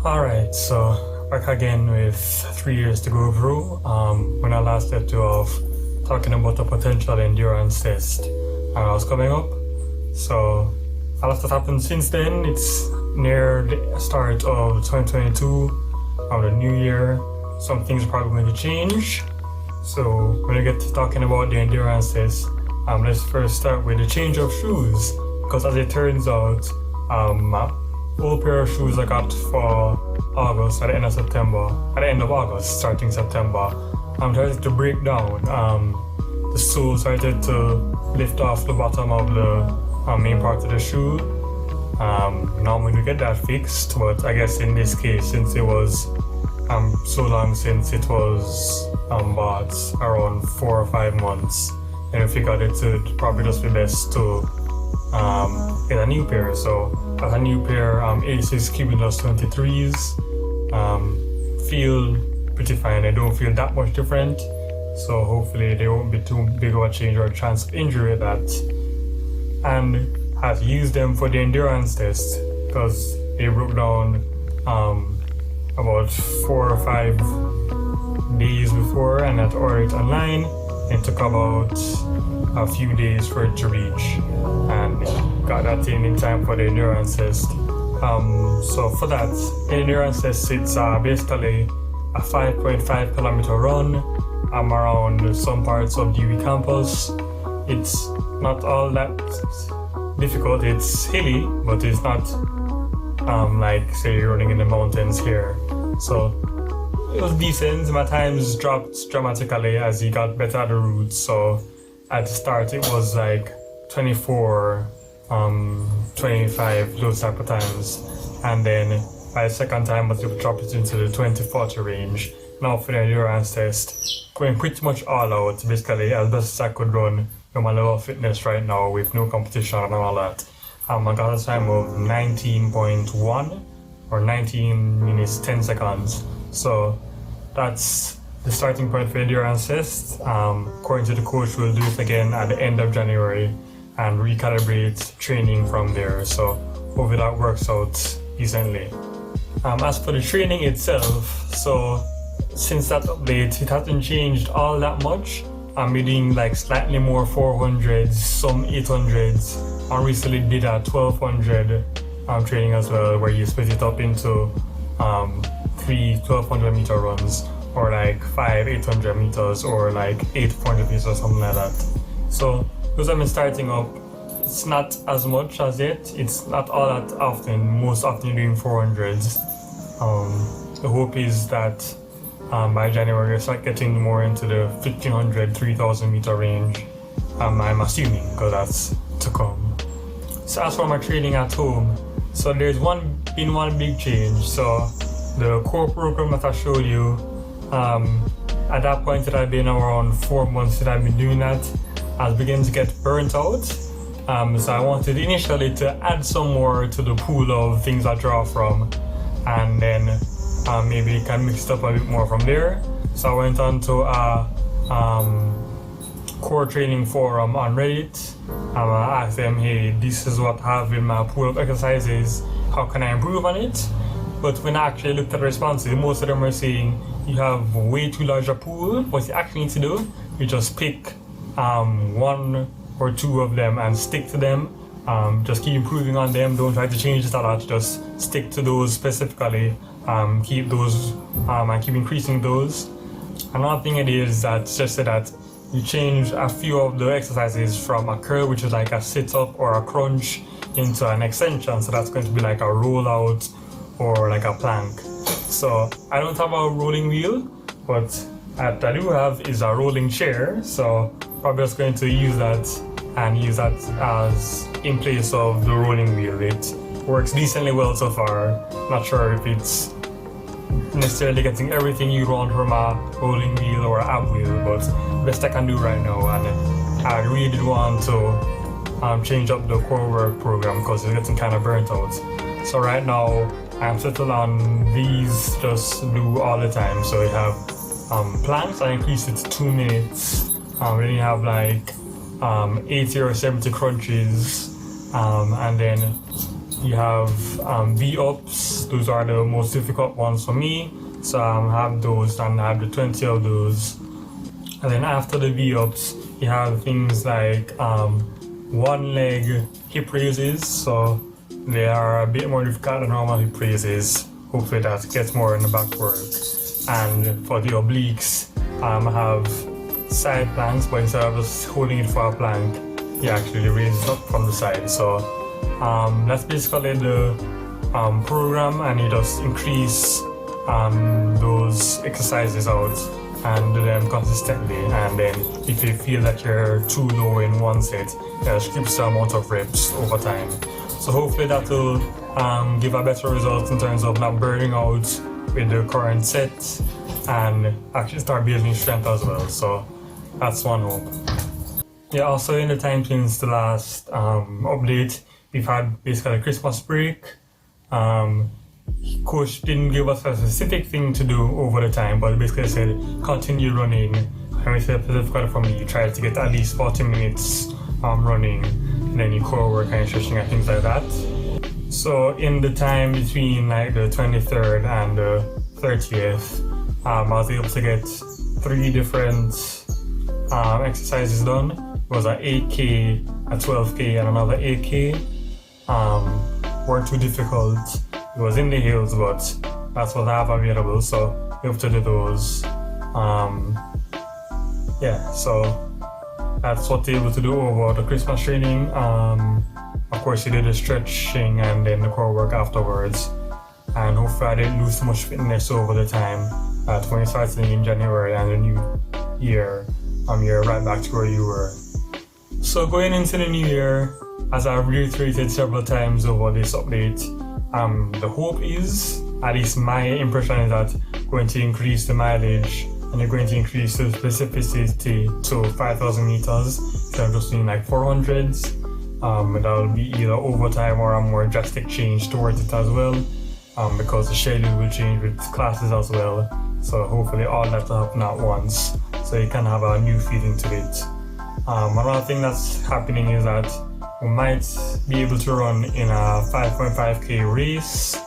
Alright, so back again with 3 years to go through. When I last left you off talking about a potential endurance test, and I was coming up. So a lot has happened since then. It's near the start of 2022, of the new year. Some things are probably going to change. So when we get to talking about the endurance test, let's first start with the change of shoes. Because as it turns out, old pair of shoes I got for August at the end of September, at the end of August, starting September, started to break down. The sole started to lift off the bottom of the main part of the shoe. Normally we get that fixed, but I guess in this case, since it was so long since it was bought, around 4 or 5 months, and I figured it would probably just be best to get a new pair. So as a new pair, Asics Cumulus 23s feel pretty fine. I don't feel that much different, so hopefully they won't be too big of a change or a chance of injury with that. And I've used them for the endurance test because they broke down about 4 or 5 days before, and I'd ordered it online. It took about a few days for it to reach, and got that in time for the endurance test. So for that, in endurance test, it's basically a 5.5 kilometer run around some parts of Dewey campus. It's not all that difficult. It's hilly, but it's not like say you're running in the mountains here. So it was decent. My times dropped dramatically as he got better at the routes. So at the start it was like 24, 25, those type of times. And then by the second time I was able to drop it into the 20-40 range. Now for the endurance test, going pretty much all out, basically as best as I could run with my level of fitness right now with no competition and all that. I got a time of 19.1 or 19 minutes 10 seconds. So that's the starting point for endurance test. According to the coach, we'll do it again at the end of January and recalibrate training from there. So hopefully that works out decently. As for the training itself, so since that update, it hasn't changed all that much. I'm doing like slightly more 400s, some 800s. I recently did a 1200 training as well, where you split it up into 3 1200 meter runs, or like 5 800 meters, or like 8 400 meters or something like that. So because I've been starting up, it's not as much as yet. It's not all that often. Most often you're doing 400s. The hope is that by January I start getting more into the 1500 3000 meter range. I'm assuming, because that's to come. So as for my training at home, so there's been one big change. So the core program that I showed you, at that point it had been around 4 months that I've been doing that. I was beginning to get burnt out. So I wanted initially to add some more to the pool of things I draw from, and then maybe you can mix it up a bit more from there. So I went on to a core training forum on Reddit. I asked them, hey, this is what I have in my pool of exercises, how can I improve on it? But when I actually looked at the responses, most of them are saying you have way too large a pool. What you actually need to do, you just pick 1 or 2 of them and stick to them. Just keep improving on them. Don't try to change it a lot. Just stick to those specifically. Keep those and keep increasing those. Another thing it is that suggested that you change a few of the exercises from a curl, which is like a sit-up or a crunch, into an extension. So that's going to be like a rollout or like a plank. So I don't have a rolling wheel, but what I do have is a rolling chair. So probably just going to use that and use that as in place of the rolling wheel. It works decently well so far. Not sure if it's necessarily getting everything you want from a rolling wheel or ab wheel, but best I can do right now. And I really did want to change up the core work program because it's getting kind of burnt out. So right now I'm settled on these just do all the time. So you have planks, I increased it to 2 minutes. Then you have like 80 or 70 crunches, and then You have V-ups. Those are the most difficult ones for me. So I have those, and I have the 20 of those. And then after the V-ups, you have things like one leg hip raises. So they are a bit more difficult than normal hip raises. Hopefully that gets more in the back work. And for the obliques, I have side planks, but instead of just holding it for a plank, you actually raise it up from the side. So that's basically the program, and you just increase those exercises out and do them consistently. And then if you feel that you're too low in one set, just keep the amount of reps over time. So hopefully that will give a better result in terms of not burning out with the current set and actually start building strength as well. So that's one hope. Yeah, also in the time since the last update, we've had basically a Christmas break. Coach didn't give us a specific thing to do over the time, but basically said continue running. And we said specifically for me, try to get at least 40 minutes running, and then you core work and stretching and things like that. So in the time between like the 23rd and the 30th, I was able to get 3 different exercises done. It was an 8K, a 12K, and another 8K. Weren't too difficult. It was in the hills, but that's what I have available, so we have to do those. Yeah, so that's what we're able to do over the Christmas training. Of course, you did the stretching and then the core work afterwards. And hopefully I didn't lose too much fitness over the time that when you started in January and the new year, you're right back to where you were. So going into the new year, as I've reiterated several times over this update, the hope is, at least my impression is that going to increase the mileage and you're going to increase the specificity to 5,000 meters instead of just doing like 400s. That'll be either overtime or a more drastic change towards it as well, because the schedule will change with classes as well. So hopefully all that will happen at once, so you can have a new feeling to it. Another thing that's happening is that we might be able to run in a 5.5k race.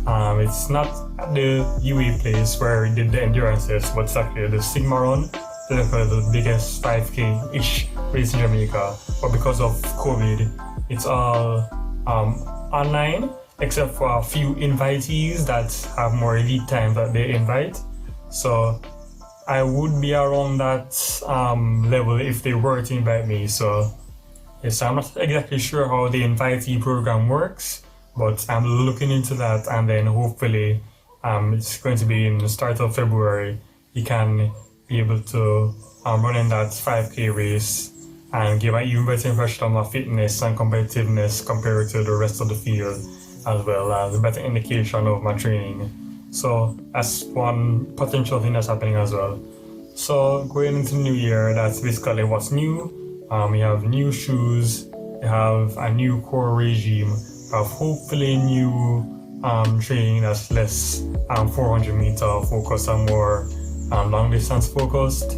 It's not at the UA place where we did the endurance test, but it's actually the Sigma run, the biggest 5k-ish race in Jamaica. But because of COVID, it's all online, except for a few invitees that have more elite time that they invite. So I would be around that level if they were to invite me. So yes, I'm not exactly sure how the invitee program works, but I'm looking into that, and then hopefully it's going to be in the start of February. You can be able to run in that 5k race and give an even better impression of my fitness and competitiveness compared to the rest of the field, as well as a better indication of my training. So that's one potential thing that's happening as well. So going into the new year, that's basically what's new. We have new shoes, we have a new core regime, we have hopefully new training that's less 400 meter focused and more long distance focused,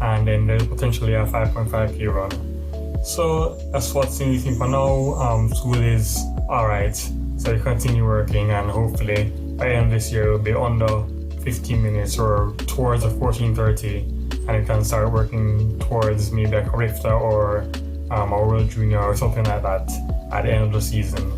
and then there's potentially a 5.5k run. So that's what's in the thing for now. School is alright, so you continue working, and hopefully by the end of this year it'll be under 15 minutes or towards a 14:30. And you can start working towards maybe like a Rifter or a World Junior or something like that at the end of the season.